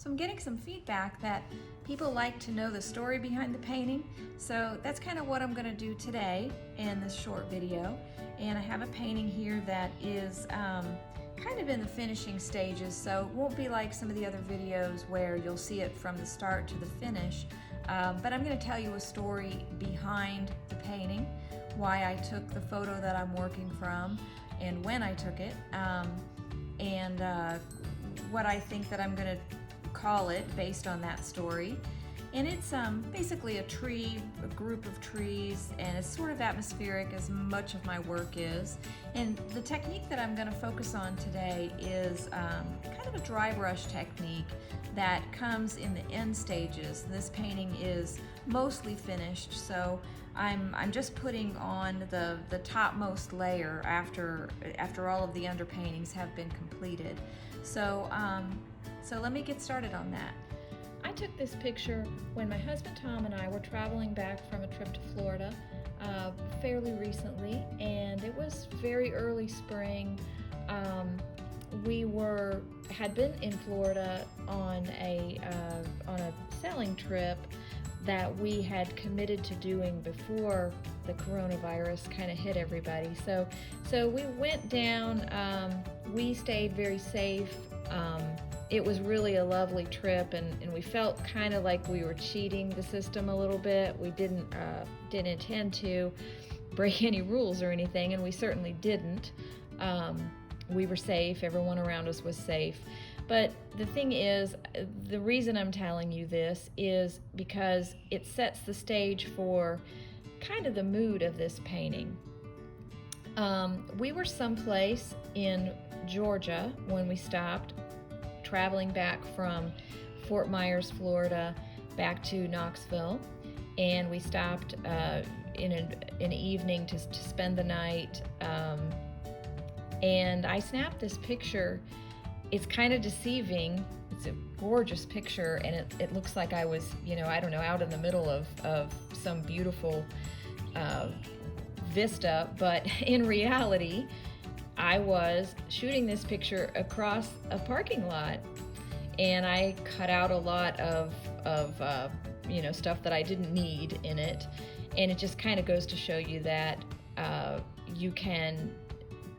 So I'm getting some feedback that people like to know the story behind the painting. So that's kind of what I'm going to do today in this short video. And I have a painting here that is kind of in the finishing stages, so it won't be like some of the other videos where you'll see it from the start to the finish. But I'm going to tell you a story behind the painting, why I took the photo that I'm working from and when I took it, and what I think that I'm going to call it based on that story. And it's basically a group of trees, and it's sort of atmospheric as much of my work is. And the technique that I'm going to focus on today is kind of a dry brush technique that comes in the end stages. This painting is mostly finished, so I'm just putting on the topmost layer after all of the underpaintings have been completed. So let me get started on that. I took this picture when my husband Tom and I were traveling back from a trip to Florida fairly recently, and it was very early spring. We had been in Florida on a sailing trip that we had committed to doing before the coronavirus kind of hit everybody. So we went down. We stayed very safe. It was really a lovely trip, and we felt kind of like we were cheating the system a little bit. We didn't intend to break any rules or anything, and we certainly didn't. We were safe. Everyone around us was safe. But the thing is, the reason I'm telling you this is because it sets the stage for kind of the mood of this painting. We were someplace in Georgia when we stopped, traveling back from Fort Myers, Florida, back to Knoxville, and we stopped in an evening to spend the night, and I snapped this picture. It's kind of deceiving. It's a gorgeous picture, and it looks like I was, I don't know, out in the middle of some beautiful vista, but in reality, I was shooting this picture across a parking lot, and I cut out a lot of stuff that I didn't need in it, and it just kind of goes to show you that you can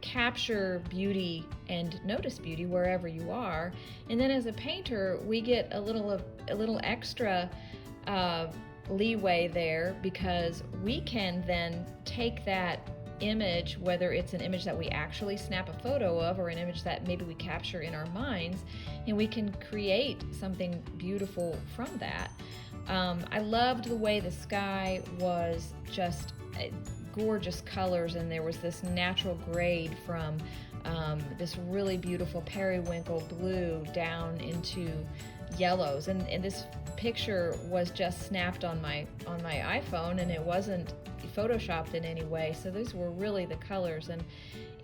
capture beauty and notice beauty wherever you are. And then as a painter, we get a little extra leeway there, because we can then take that image, whether it's an image that we actually snap a photo of or an image that maybe we capture in our minds, and we can create something beautiful from that. I loved the way the sky was just gorgeous colors, and there was this natural grade from this really beautiful periwinkle blue down into yellows, and this picture was just snapped on my iPhone, and it wasn't photoshopped in any way. So those were really the colors,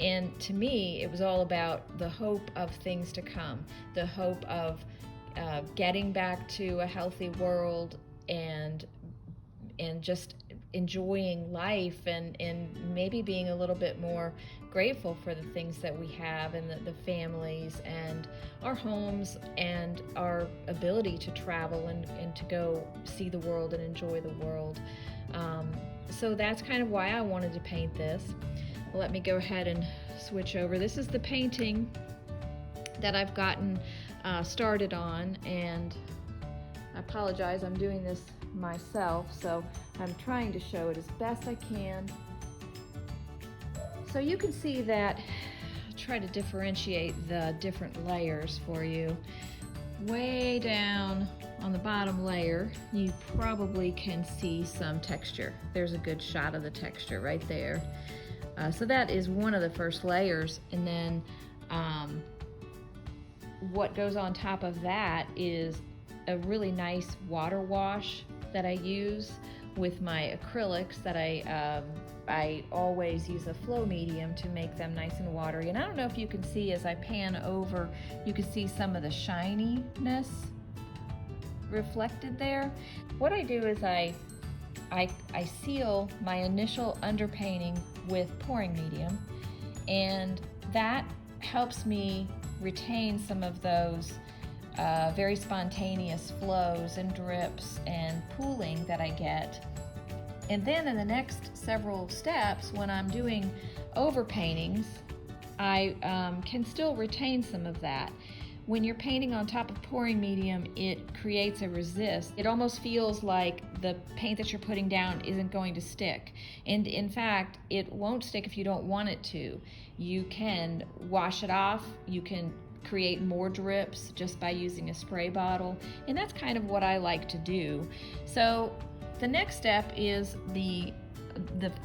and to me it was all about the hope of things to come, the hope of getting back to a healthy world, and just enjoying life, and maybe being a little bit more grateful for the things that we have, and the families and our homes and our ability to travel and to go see the world and enjoy the world. So that's kind of why I wanted to paint this. Let me go ahead and switch over. This is the painting that I've gotten started on, and I apologize, I'm doing this myself, so I'm trying to show it as best I can. So you can see that, try to differentiate the different layers for you. Way down on the bottom layer, you probably can see some texture. There's a good shot of the texture right there. So that is one of the first layers, and then what goes on top of that is a really nice water wash that I use with my acrylics that I always use a flow medium to make them nice and watery. And I don't know if you can see, as I pan over, you can see some of the shininess reflected there. What I do is I seal my initial underpainting with pouring medium, and that helps me retain some of those very spontaneous flows and drips and pooling that I get. And then in the next several steps, when I'm doing overpaintings, I can still retain some of that. When you're painting on top of pouring medium, it creates a resist. It almost feels like the paint that you're putting down isn't going to stick. And in fact, it won't stick if you don't want it to. You can wash it off, you can create more drips just by using a spray bottle, and that's kind of what I like to do. So the next step is the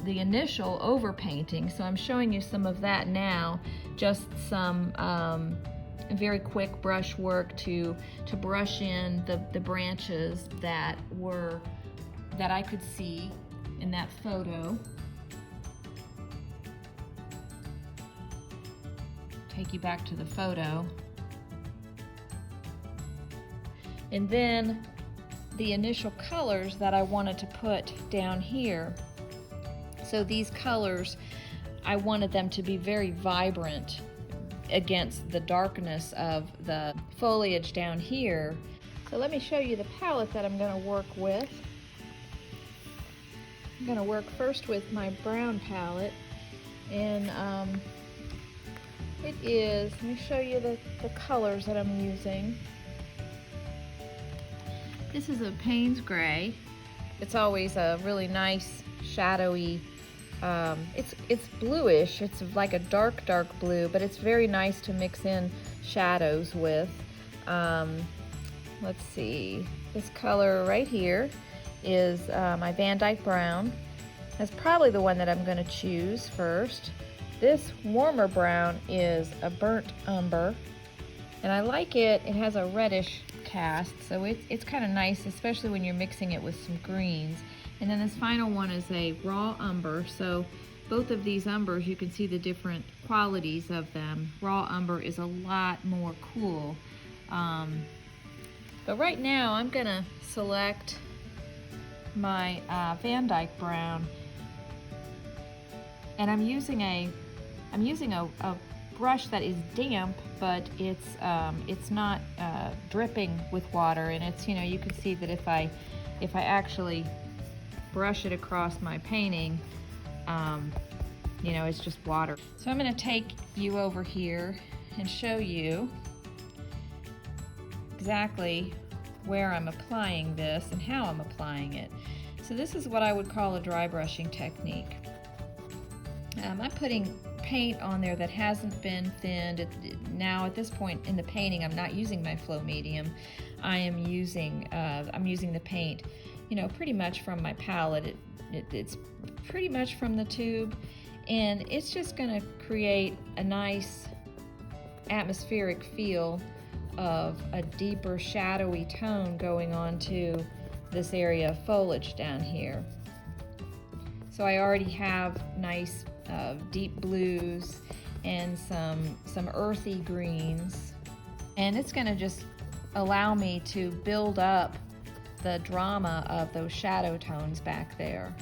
initial overpainting. So I'm showing you some of that now, just some very quick brush work to brush in the branches that I could see in that photo. Take you back to the photo. And then the initial colors that I wanted to put down here. So these colors, I wanted them to be very vibrant against the darkness of the foliage down here. So let me show you the palette that I'm going to work with. I'm going to work first with my brown palette, and it is, let me show you the colors that I'm using. This is a Payne's Gray. It's always a really nice shadowy, it's bluish. It's like a dark blue, but it's very nice to mix in shadows with. Let's see, this color right here is my Van Dyke Brown. That's probably the one that I'm going to choose first. This warmer brown is a burnt umber, and I like it. It has a reddish cast, so it's kind of nice, especially when you're mixing it with some greens. And then this final one is a raw umber. So both of these umbers, you can see the different qualities of them. Raw umber is a lot more cool. But right now I'm gonna select my Van Dyke Brown, and I'm using a brush that is damp, but it's not dripping with water, and it's, you know, you can see that if I actually brush it across my painting, you know, it's just water. So I'm going to take you over here and show you exactly where I'm applying this and how I'm applying it. So this is what I would call a dry brushing technique. I'm putting paint on there that hasn't been thinned. Now at this point in the painting, I'm not using my flow medium. I'm using the paint, you know, pretty much from my palette. It's pretty much from the tube, and it's just going to create a nice atmospheric feel of a deeper shadowy tone going on to this area of foliage down here. So I already have nice deep blues and some earthy greens, and it's going to just allow me to build up the drama of those shadow tones back there.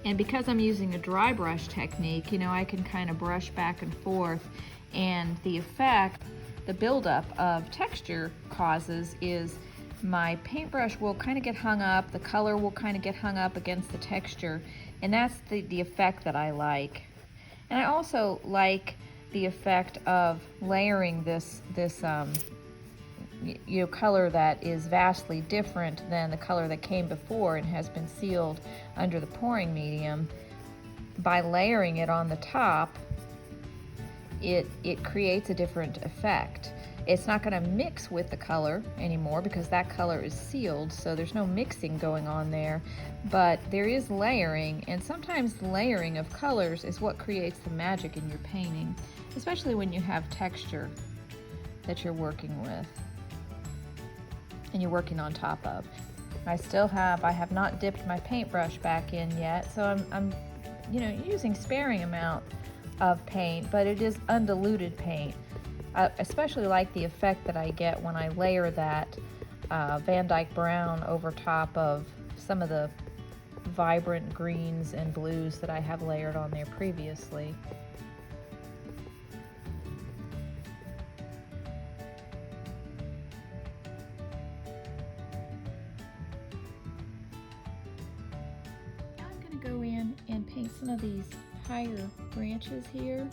And because I'm using a dry brush technique, you know, I can kind of brush back and forth, and the effect, the buildup of texture causes is my paintbrush will kind of get hung up, the color will kind of get hung up against the texture, and that's the effect that I like. And I also like the effect of layering this you know, color that is vastly different than the color that came before and has been sealed under the pouring medium. By layering it on the top, it creates a different effect. It's not going to mix with the color anymore because that color is sealed, so there's no mixing going on there, but there is layering, and sometimes the layering of colors is what creates the magic in your painting, especially when you have texture that you're working with and you're working on top of. I have not dipped my paintbrush back in yet, so I'm you know, using sparing amount of paint, but it is undiluted paint. I especially like the effect that I get when I layer that Van Dyke Brown over top of some of the vibrant greens and blues that I have layered on there previously. go in and paint some of these higher branches here.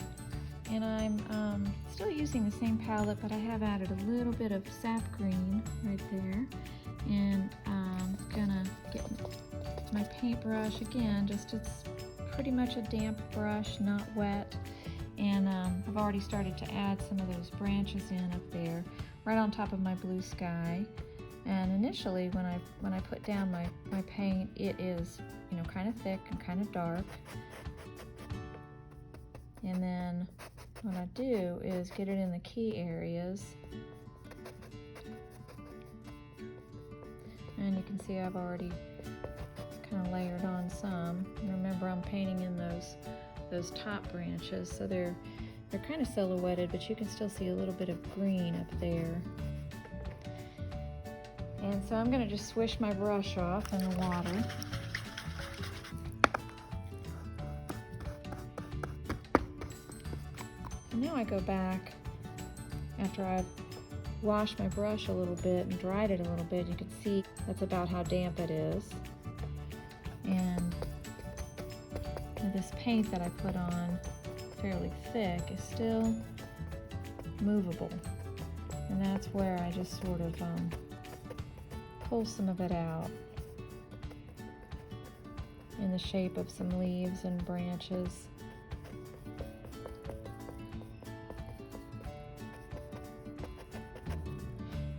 And I'm still using the same palette, but I have added a little bit of sap green right there. And I'm gonna get my paintbrush again, it's pretty much a damp brush, not wet. And I've already started to add some of those branches in up there, right on top of my blue sky. And initially, when I put down my paint, it is, you know, kind of thick and kind of dark. And then what I do is get it in the key areas. And you can see I've already kind of layered on some. And remember, I'm painting in those top branches, so they're kind of silhouetted, but you can still see a little bit of green up there. And so I'm going to just swish my brush off in the water. And now I go back after I've washed my brush a little bit and dried it a little bit. You can see that's about how damp it is. And this paint that I put on, fairly thick, is still movable. And that's where I just sort of pull some of it out in the shape of some leaves and branches.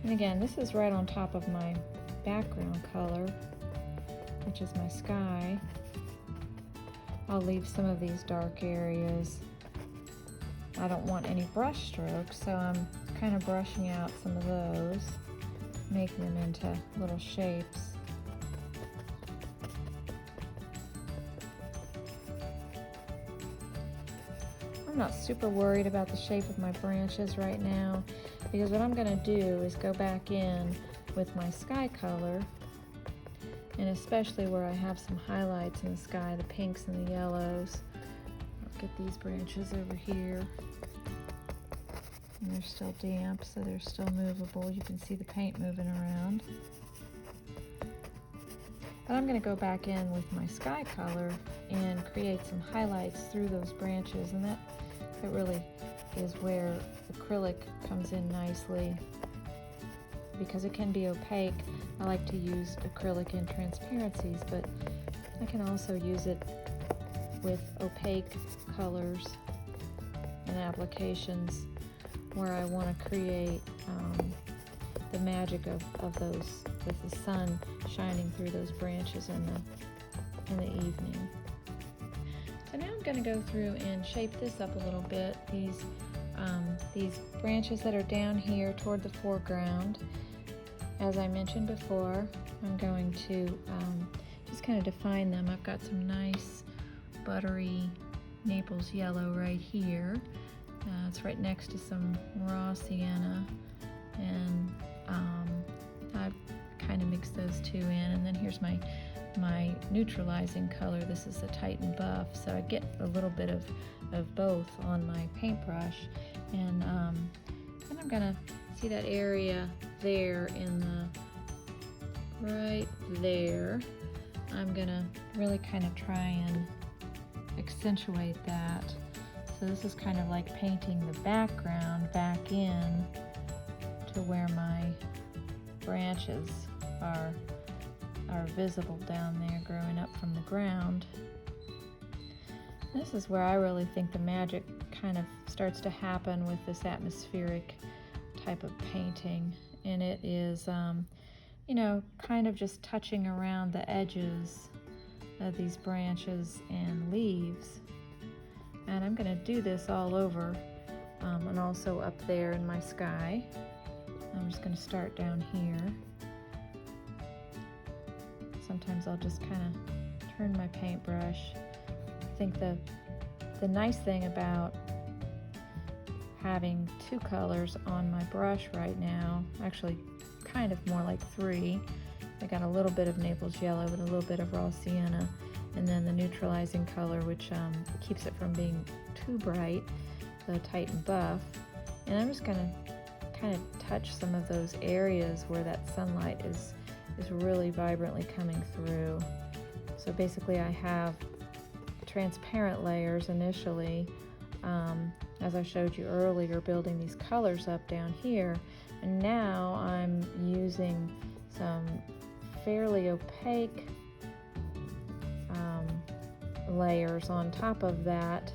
And again, this is right on top of my background color, which is my sky. I'll leave some of these dark areas. I don't want any brush strokes, so I'm kind of brushing out some of those, making them into little shapes. I'm not super worried about the shape of my branches right now, because what I'm going to do is go back in with my sky color, and especially where I have some highlights in the sky, the pinks and the yellows. I'll get these branches over here. And they're still damp, so they're still movable. You can see the paint moving around. But I'm going to go back in with my sky color and create some highlights through those branches, and that really is where acrylic comes in nicely, because it can be opaque. I like to use acrylic in transparencies, but I can also use it with opaque colors and applications where I want to create the magic of those, with the sun shining through those branches in the evening. So now I'm going to go through and shape this up a little bit. These branches that are down here toward the foreground, as I mentioned before, I'm going to just kind of define them. I've got some nice buttery Naples yellow right here. It's right next to some raw sienna, and I've kind of mixed those two in. And then here's my neutralizing color. This is the Titan Buff, so I get a little bit of both on my paintbrush. And then I'm gonna see that area there right there. I'm gonna really kind of try and accentuate that. So this is kind of like painting the background back in to where my branches are visible down there, growing up from the ground. This is where I really think the magic kind of starts to happen with this atmospheric type of painting. And it is, you know, kind of just touching around the edges of these branches and leaves. And I'm going to do this all over, and also up there in my sky. I'm just going to start down here. Sometimes I'll just kind of turn my paintbrush. I think the nice thing about having two colors on my brush right now, actually kind of more like three. I got a little bit of Naples yellow and a little bit of raw sienna, and then the neutralizing color, which keeps it from being too bright, the Titan Buff. And I'm just going to kind of touch some of those areas where that sunlight is really vibrantly coming through. So basically I have transparent layers initially, as I showed you earlier, building these colors up down here, and now I'm using some fairly opaque layers on top of that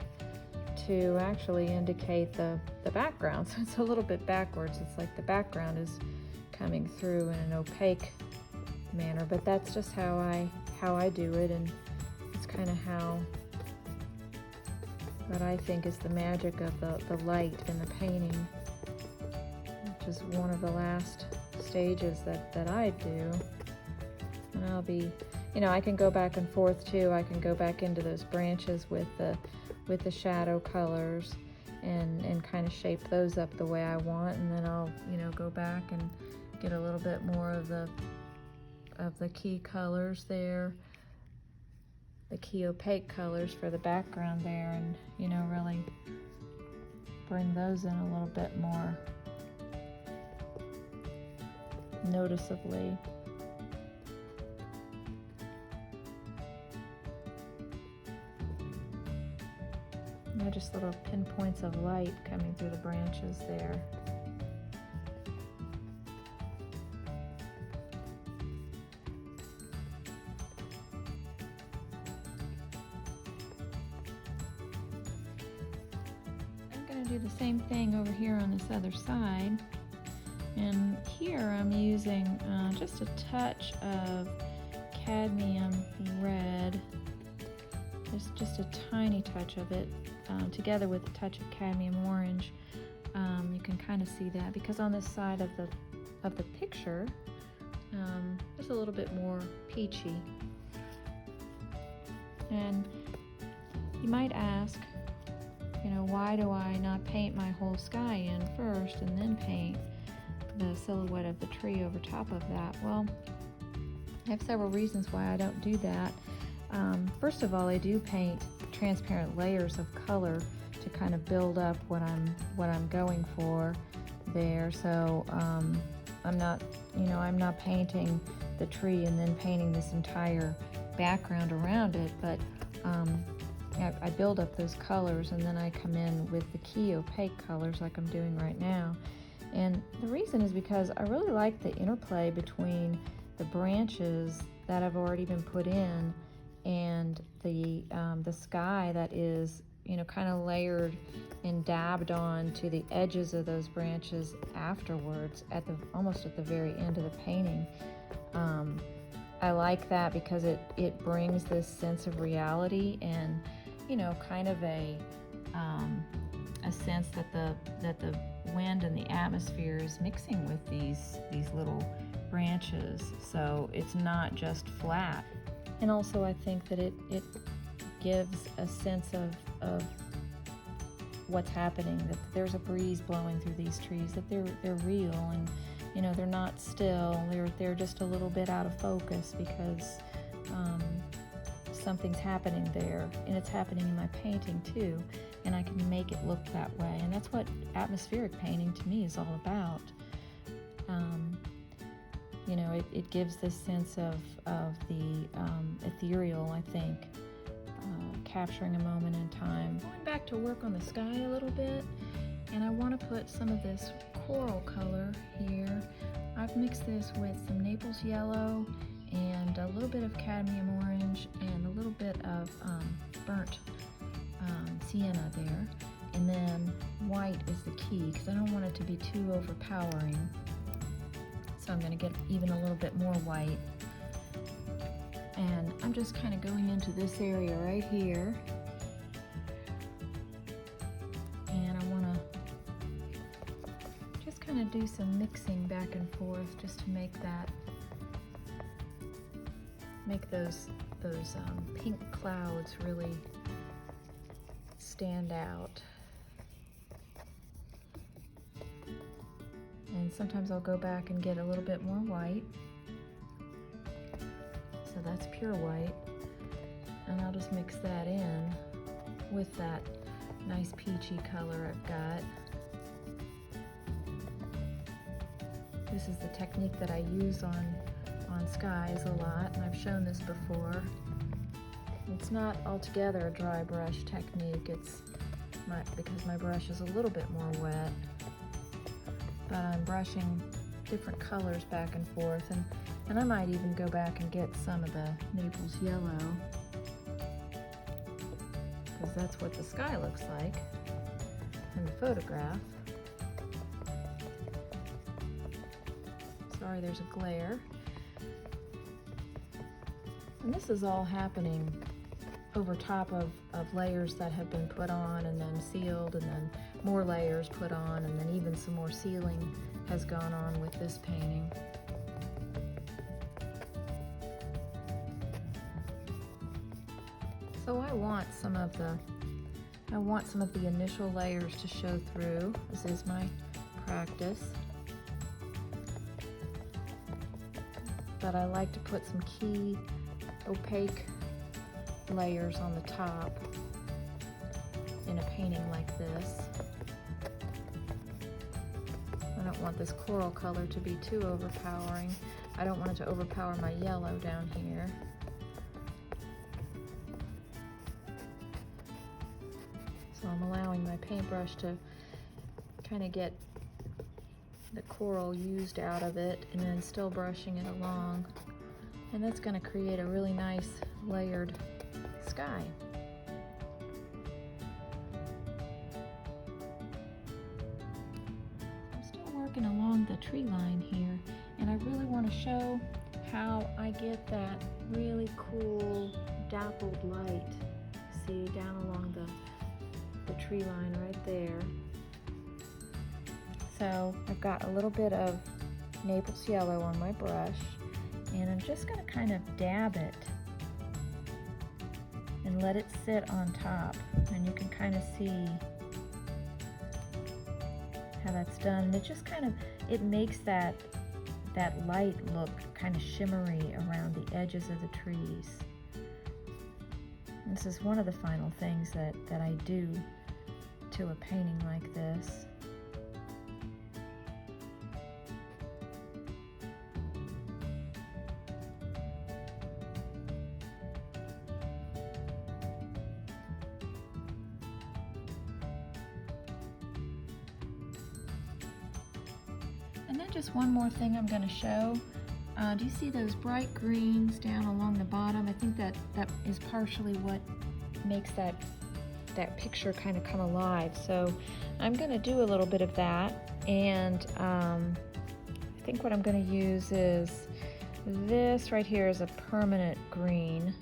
to actually indicate the background. So it's a little bit backwards. It's like the background is coming through in an opaque manner, but that's just how I do it, and it's kind of how what I think is the magic of the light in the painting, which is one of the last stages that I do. And I'll be, I can go back and forth too. I can go back into those branches with the shadow colors and kind of shape those up the way I want, and then I'll go back and get a little bit more of the key colors there, the key opaque colors for the background there, and really bring those in a little bit more noticeably. Just little pinpoints of light coming through the branches there. I'm going to do the same thing over here on this other side. And here I'm using just a touch of cadmium red, just a tiny touch of it, together with a touch of cadmium orange. You can kind of see that because on this side of the picture, it's a little bit more peachy. And you might ask, why do I not paint my whole sky in first and then paint the silhouette of the tree over top of that? Well, I have several reasons why I don't do that. First of all, I do paint transparent layers of color to kind of build up what I'm going for there. So I'm not painting the tree and then painting this entire background around it, but I build up those colors and then I come in with the key opaque colors like I'm doing right now. And the reason is because I really like the interplay between the branches that have already been put in and the sky that is kind of layered and dabbed on to the edges of those branches afterwards, almost at the very end of the painting. I like that because it brings this sense of reality and kind of a sense that the wind and the atmosphere is mixing with these little branches, so it's not just flat. And also I think that it gives a sense of what's happening, that there's a breeze blowing through these trees, that they're real, and they're not still, they're just a little bit out of focus because something's happening there, and it's happening in my painting too, and I can make it look that way. And that's what atmospheric painting to me is all about. It gives this sense of the ethereal, I think, capturing a moment in time. Going back to work on the sky a little bit, and I want to put some of this coral color here. I've mixed this with some Naples yellow and a little bit of cadmium orange and a little bit of burnt sienna there. And then white is the key because I don't want it to be too overpowering. So I'm going to get even a little bit more white. And I'm just kind of going into this area right here. And I want to just kind of do some mixing back and forth just to make those pink clouds really stand out. And sometimes I'll go back and get a little bit more white. So that's pure white. And I'll just mix that in with that nice peachy color I've got. This is the technique that I use on skies a lot, and I've shown this before. It's not altogether a dry brush technique. It's because my brush is a little bit more wet, but I'm brushing different colors back and forth, and I might even go back and get some of the Naples yellow, because that's what the sky looks like in the photograph. Sorry, there's a glare. And this is all happening over top of layers that have been put on and then sealed, and then more layers put on, and then even some more sealing has gone on with this painting. So I want some of the initial layers to show through. This is my practice. But I like to put some key opaque layers on the top in a painting like this. I don't want this coral color to be too overpowering. I don't want it to overpower my yellow down here. So I'm allowing my paintbrush to kind of get the coral used out of it, and then still brushing it along. And that's going to create a really nice layered sky. I'm still working along the tree line here, and I really want to show how I get that really cool dappled light. See, down along the tree line right there. So I've got a little bit of Naples yellow on my brush, and I'm just going to kind of dab it and let it sit on top, and you can kind of see how that's done. And it just kind of, it makes that light look kind of shimmery around the edges of the trees. This is one of the final things that I do to a painting like this. And then just one more thing I'm going to show. Do you see those bright greens down along the bottom? I think that is partially what makes that picture kind of come alive. So I'm going to do a little bit of that, and I think what I'm going to use is this right here is a permanent green.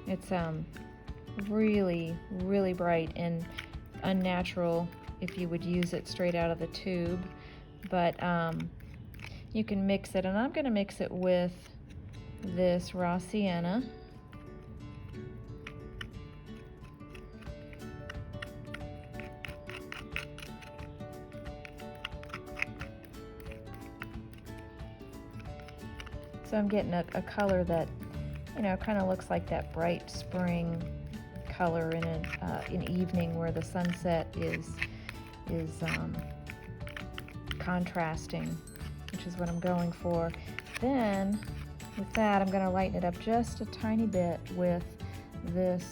It's really, really bright and unnatural if you would use it straight out of the tube. But you can mix it, and I'm going to mix it with this raw sienna. So I'm getting a color that, you know, kind of looks like that bright spring color in an evening where the sunset is contrasting, which is what I'm going for. Then with that, I'm going to lighten it up just a tiny bit with this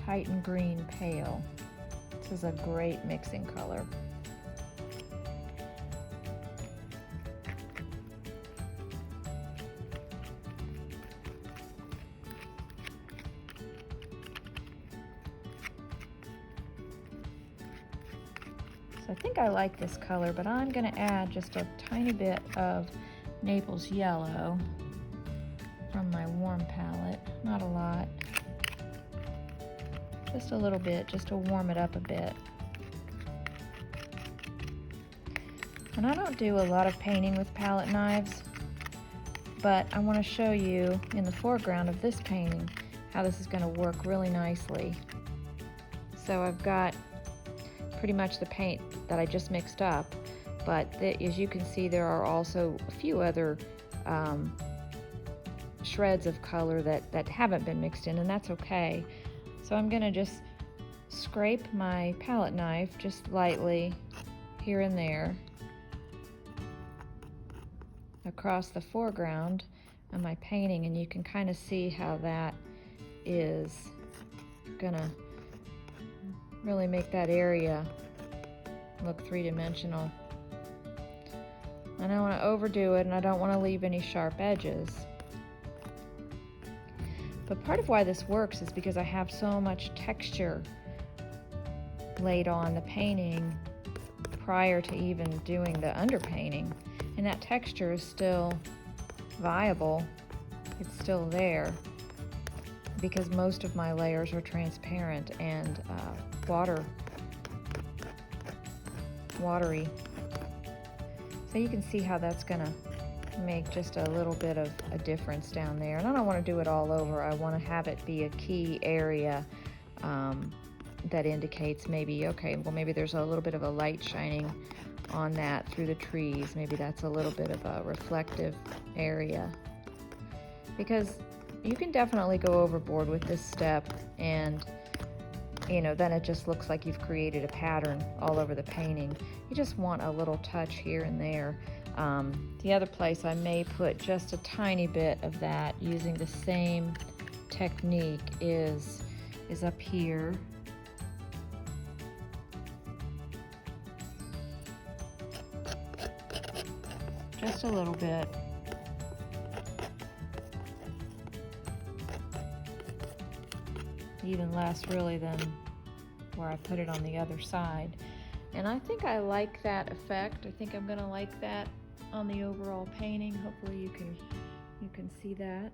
Titan Green Pale. This is a great mixing color. I think I like this color, but I'm going to add just a tiny bit of Naples yellow from my warm palette. Not a lot. Just a little bit, just to warm it up a bit. And I don't do a lot of painting with palette knives, but I want to show you in the foreground of this painting how this is going to work really nicely. So I've got pretty much the paint that I just mixed up, but as you can see, there are also a few other shreds of color that haven't been mixed in, and that's okay. So I'm going to just scrape my palette knife just lightly here and there across the foreground on my painting, and you can kind of see how that is gonna really make that area look three-dimensional. I don't want to overdo it, and I don't want to leave any sharp edges. But part of why this works is because I have so much texture laid on the painting prior to even doing the underpainting, and that texture is still viable. It's still there because most of my layers are transparent and watery. So you can see how that's gonna make just a little bit of a difference down there. And I don't want to do it all over. I want to have it be a key area that indicates maybe, okay, well, maybe there's a little bit of a light shining on that through the trees. Maybe that's a little bit of a reflective area. Because you can definitely go overboard with this step, and then it just looks like you've created a pattern all over the painting. You just want a little touch here and there. The other place I may put just a tiny bit of that using the same technique is up here. Just a little bit. Even less really than where I put it on the other side. And I think I like that effect. I think I'm gonna like that on the overall painting. Hopefully you can see that.